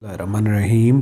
Bismillahirrahmanirrahim.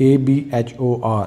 ABHOR.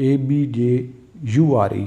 ABJURE,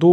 2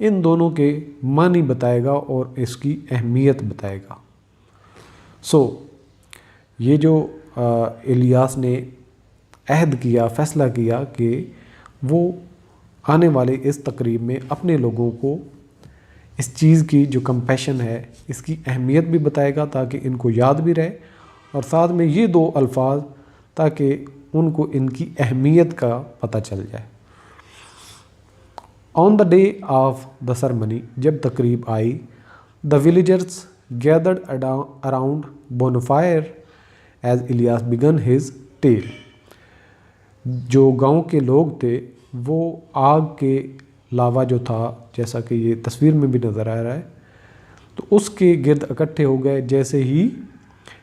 ان دونوں کے معنی بتائے گا اور اس کی اہمیت بتائے گا۔ یہ جو الیاس نے عہد کیا، فیصلہ کیا کہ وہ آنے والے اس تقریب میں اپنے لوگوں کو اس چیز کی جو کمپیشن ہے اس کی اہمیت بھی بتائے گا تاکہ ان کو یاد بھی رہے، اور ساتھ میں یہ 2 الفاظ تاکہ ان کو ان کی اہمیت کا پتہ چل جائے۔ On the day of the ceremony, جب تقریب آئی، the villagers gathered around bonfire as Ilyas began his tale, جو گاؤں کے لوگ تھے وہ آگ کے لاوا جو تھا، جیسا کہ یہ تصویر میں بھی نظر آ رہا ہے، تو اس کے گرد اکٹھے ہو گئے جیسے ہی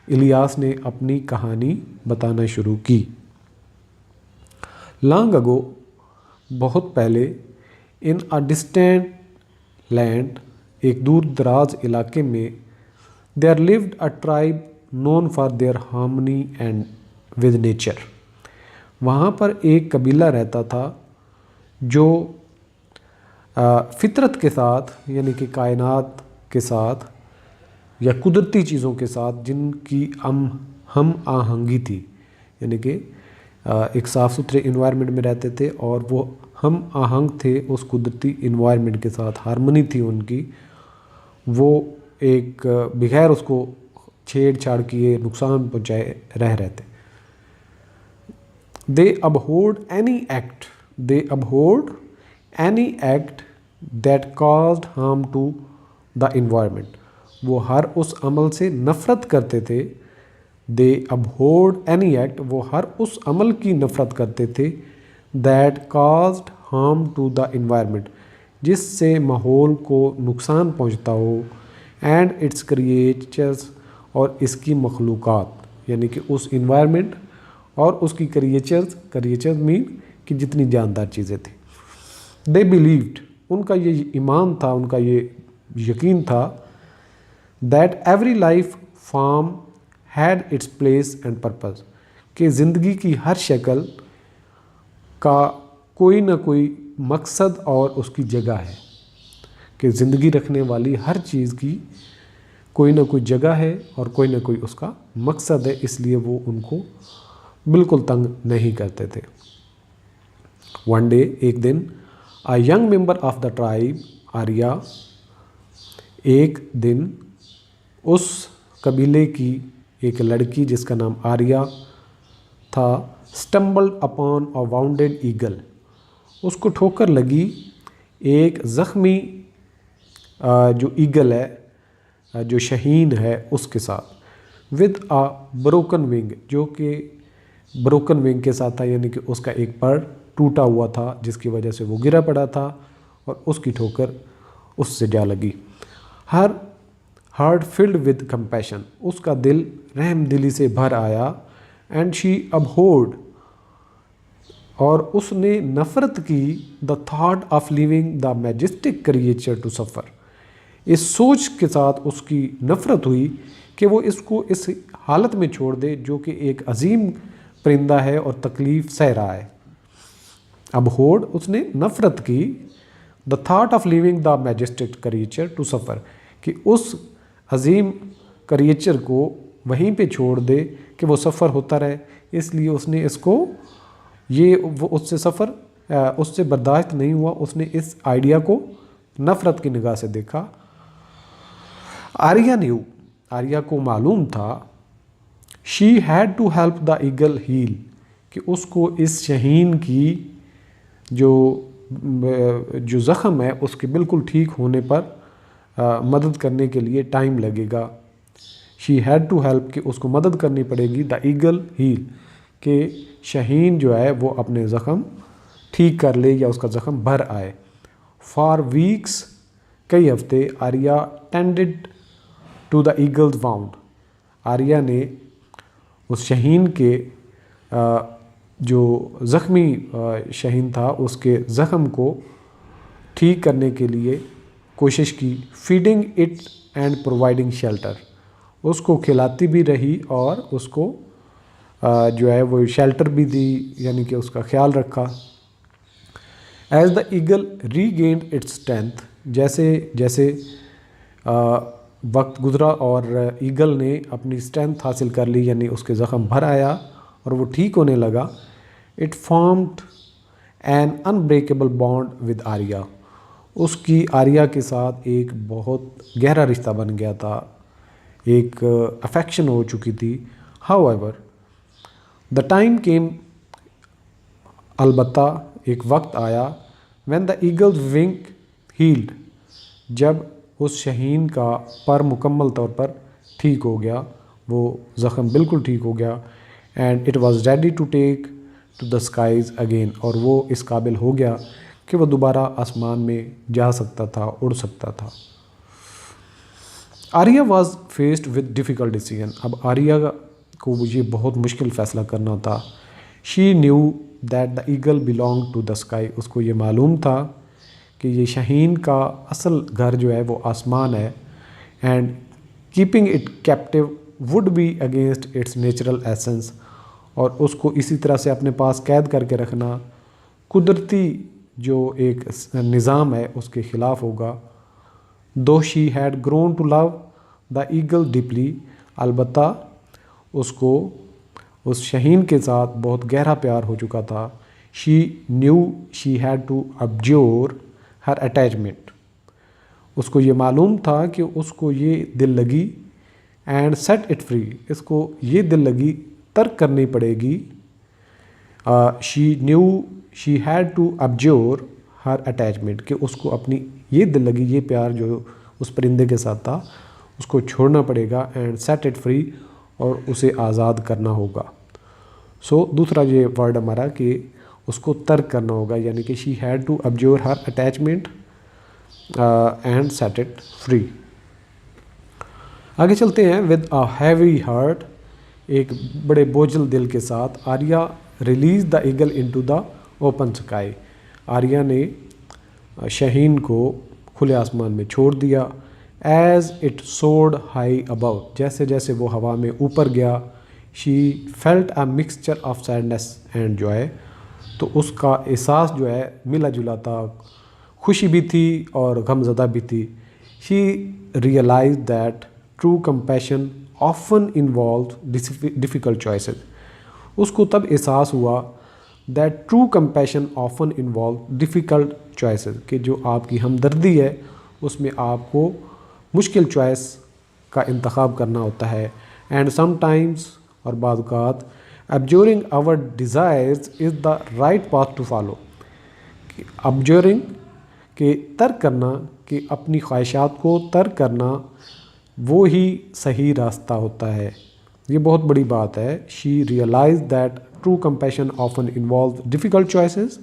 الیاس نے اپنی کہانی بتانا شروع کی۔ لانگ اگو، بہت پہلے، ان اے ڈسٹینٹ لینڈ، ایک دور دراز علاقے میں، there lived a tribe known for their harmony and with nature, وہاں پر ایک قبیلہ رہتا تھا جو فطرت کے ساتھ، یعنی کہ کائنات کے ساتھ یا قدرتی چیزوں کے ساتھ جن کی ہم آہنگی تھی، یعنی کہ ایک صاف ستھرے انوائرمنٹ میں رہتے تھے اور وہ ہم آہنگ تھے اس قدرتی انوائرمنٹ کے ساتھ، ہارمنی تھی ان کی، وہ ایک بغیر اس کو چھیڑ چھاڑ کیے نقصان پہنچائے رہتے۔ They abhorred any act that caused harm to the environment، وہ ہر اس عمل سے نفرت کرتے تھے۔ They abhorred any act، وہ ہر اس عمل کی نفرت کرتے تھے that caused harm to the environment، جس سے ماحول کو نقصان پہنچتا ہو، and its creatures، اور اس کی مخلوقات، یعنی کہ اس انوائرمنٹ اور اس کی کریچرز مین کہ جتنی جاندار چیزیں تھیں۔ دے بلیوڈ، ان کا یہ ایمان تھا، ان کا یہ یقین تھا، that every life form had its place and purpose, کہ زندگی کی ہر شکل کا کوئی نہ کوئی مقصد اور اس کی جگہ ہے، کہ زندگی رکھنے والی ہر چیز کی کوئی نہ کوئی جگہ ہے اور کوئی نہ کوئی اس کا مقصد ہے، اس لیے وہ ان کو بالکل تنگ نہیں کرتے تھے۔ ون ڈے، ایک دن، a young member of the tribe Arya, ایک دن اس قبیلے کی ایک لڑکی جس کا نام آریا تھا، stumbled upon a wounded eagle، اس کو ٹھوکر لگی ایک زخمی جو ایگل ہے، جو شہین ہے، اس کے ساتھ، with a broken wing، جو کہ بروکن ونگ کے ساتھ تھا، یعنی کہ اس کا ایک پر ٹوٹا ہوا تھا جس کی وجہ سے وہ گرا پڑا تھا اور اس کی ٹھوکر اس سے جا لگی۔ Her heart filled with compassion, اس کا دل رحم دلی سے بھر آیا، اینڈ شی ابہورڈ، اور اس نے نفرت کی، the thought of leaving the majestic creature to suffer, اس سوچ کے ساتھ اس کی نفرت ہوئی کہ وہ اس کو اس حالت میں چھوڑ دے جو کہ ایک عظیم پرندہ ہے اور تکلیف سہ رہا ہے۔ ابہورڈ، اس نے نفرت کی، the thought of leaving the majestic creature to suffer, کہ اس عظیم کریچر کو وہیں پہ چھوڑ دے کہ وہ سفر ہوتا رہے، اس لیے اس نے اس کو وہ اس سے سفر اس سے برداشت نہیں ہوا، اس نے اس آئیڈیا کو نفرت کی نگاہ سے دیکھا۔ آریا کو معلوم تھا، she had to help the eagle heal, کہ اس کو اس شہین کی جو زخم ہے اس کے بالکل ٹھیک ہونے پر مدد کرنے کے لیے ٹائم لگے گا۔ شی ہیڈ ٹو ہیلپ، کہ اس کو مدد کرنی پڑے گی، دا ایگل ہیل، کہ شہین جو ہے وہ اپنے زخم ٹھیک کر لے یا اس کا زخم بھر آئے۔ فار ویکس، کئی ہفتے، آریا ٹینڈڈ ٹو دا ایگلز واؤنڈ، آریا نے اس شہین کے جو زخمی شہین تھا اس کے زخم کو ٹھیک کرنے کے لیے کوشش کی۔ Feeding it and providing shelter, اس کو کھلاتی بھی رہی اور اس کو جو ہے وہ شیلٹر بھی دی، یعنی کہ اس کا خیال رکھا۔ As the eagle regained its strength, جیسے جیسے وقت گزرا اور ایگل نے اپنی اسٹرینتھ حاصل کر لی، یعنی اس کے زخم بھر آیا اور وہ ٹھیک ہونے لگا، it formed an unbreakable bond with Arya, اس کی آریہ کے ساتھ ایک بہت گہرا رشتہ بن گیا تھا، ایک افیکشن ہو چکی تھی. However the time came, البتہ ایک وقت آیا، when the eagle wing healed, جب اس شہین کا پر مکمل طور پر ٹھیک ہو گیا، وہ زخم بالکل ٹھیک ہو گیا، and it was ready to take to the skies again, اور وہ اس قابل ہو گیا کہ وہ دوبارہ آسمان میں جا سکتا تھا، اڑ سکتا تھا. Arya was faced with difficult decision, اب آریہ کو یہ بہت مشکل فیصلہ کرنا تھا. She knew that the eagle belong to the sky, اس کو یہ معلوم تھا کہ یہ شہین کا اصل گھر جو ہے وہ آسمان ہے، and keeping it captive would be against its natural essence, اور اس کو اسی طرح سے اپنے پاس قید کر کے رکھنا قدرتی جو ایک نظام ہے اس کے خلاف ہوگا. Though she had grown to love the eagle deeply, البتہ اس کو اس شہین کے ساتھ بہت گہرا پیار ہو چکا تھا. She knew she had to abjure her attachment, اس کو یہ معلوم تھا کہ اس کو یہ دل لگی، اینڈ سیٹ اٹ فری، اس کو یہ دل لگی ترک کرنی پڑے گی. She knew she had to abjure her attachment, کہ اس کو اپنی یہ دل لگی، یہ پیار جو اس پرندے کے ساتھ تھا اس کو چھوڑنا پڑے گا، اینڈ سیٹ اٹ فری، اور اسے آزاد کرنا ہوگا. سو دوسرا یہ ورڈ ہمارا کہ اس کو ترک کرنا ہوگا، یعنی کہ she had to abjure her attachment and set it free. آگے چلتے ہیں. ود اے ہیوی ہارٹ، ایک بڑے بوجھل دل کے ساتھ، Arya release the eagle into the open sky, Arya نے شہین کو کھلے آسمان میں چھوڑ دیا. As it soared high above, جیسے جیسے وہ ہوا میں اوپر گیا، she felt a mixture of sadness and joy, تو اس کا احساس جو ہے ملا جلا تھا، خوشی بھی تھی اور غم زدہ بھی تھی. She realise that true compassion often involves difficult choices, اس کو تب احساس ہوا that true compassion often involve difficult choices, کہ جو آپ کی ہمدردی ہے اس میں آپ کو مشکل چوائس کا انتخاب کرنا ہوتا ہے. اینڈ سم ٹائمز، اور بعض اوقات، abjuring our desires is the right path to follow, abjuring کہ ترک کرنا، کہ اپنی خواہشات کو ترک کرنا وہ ہی صحیح راستہ ہوتا ہے. یہ بہت بڑی بات ہے. She realise that true compassion often involves difficult choices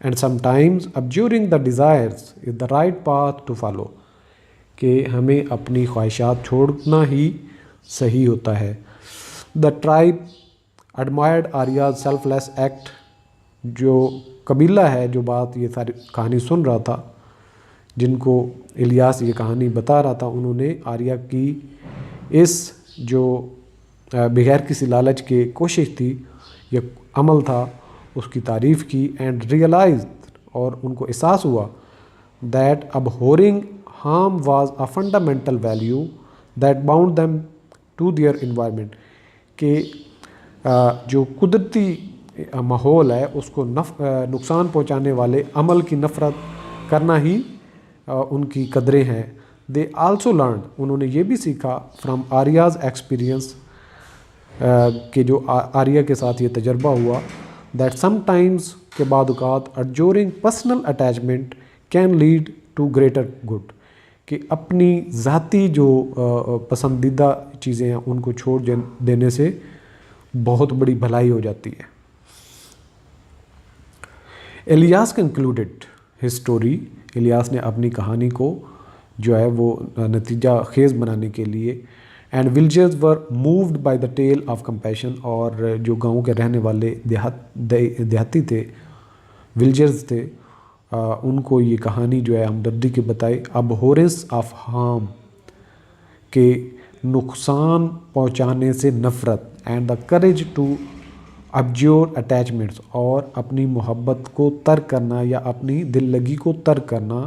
and sometimes abjuring the desires is the right path to follow, کہ ہمیں اپنی خواہشات چھوڑنا ہی صحیح ہوتا ہے. The tribe admired Arya's selfless act, جو قبیلہ ہے جو بات یہ ساری کہانی سن رہا تھا، جن کو الیاس یہ کہانی بتا رہا تھا، انہوں نے آریہ کی اس جو بغیر کسی لالچ کے کوشش تھی یا عمل تھا اس کی تعریف کی. اینڈ ریئلائزڈ، اور ان کو احساس ہوا، that abhorring harm was a fundamental value that bound them to their environment, کہ جو قدرتی ماحول ہے اس کو نقصان پہنچانے والے عمل کی نفرت کرنا ہی ان کی قدریں ہیں. دے آلسو لرنڈ، انہوں نے یہ بھی سیکھا فرام آریاز ایکسپیرئنس، کہ جو آریہ کے ساتھ یہ تجربہ ہوا، دیٹ سم ٹائمز، کے بعد اوقات، abjuring personal attachment can lead to greater good, کہ اپنی ذاتی جو پسندیدہ چیزیں ہیں ان کو چھوڑ دینے سے بہت بڑی بھلائی ہو جاتی ہے. الیاس کنکلوڈڈ ہز اسٹوری، الیاس نے اپنی کہانی کو جو ہے وہ نتیجہ خیز بنانے کے لیے، and villagers were moved by the tale of compassion, اور جو گاؤں کے رہنے والے دیہاتی تھے، ولیجرز تھے، ان کو یہ کہانی جو ہے ہمدردی کی بتائی. ابہورنس آف ہارم، کہ نقصان پہنچانے سے نفرت، and the courage to abjure attachments, اور اپنی محبت کو ترک کرنا یا اپنی دل لگی کو ترک کرنا.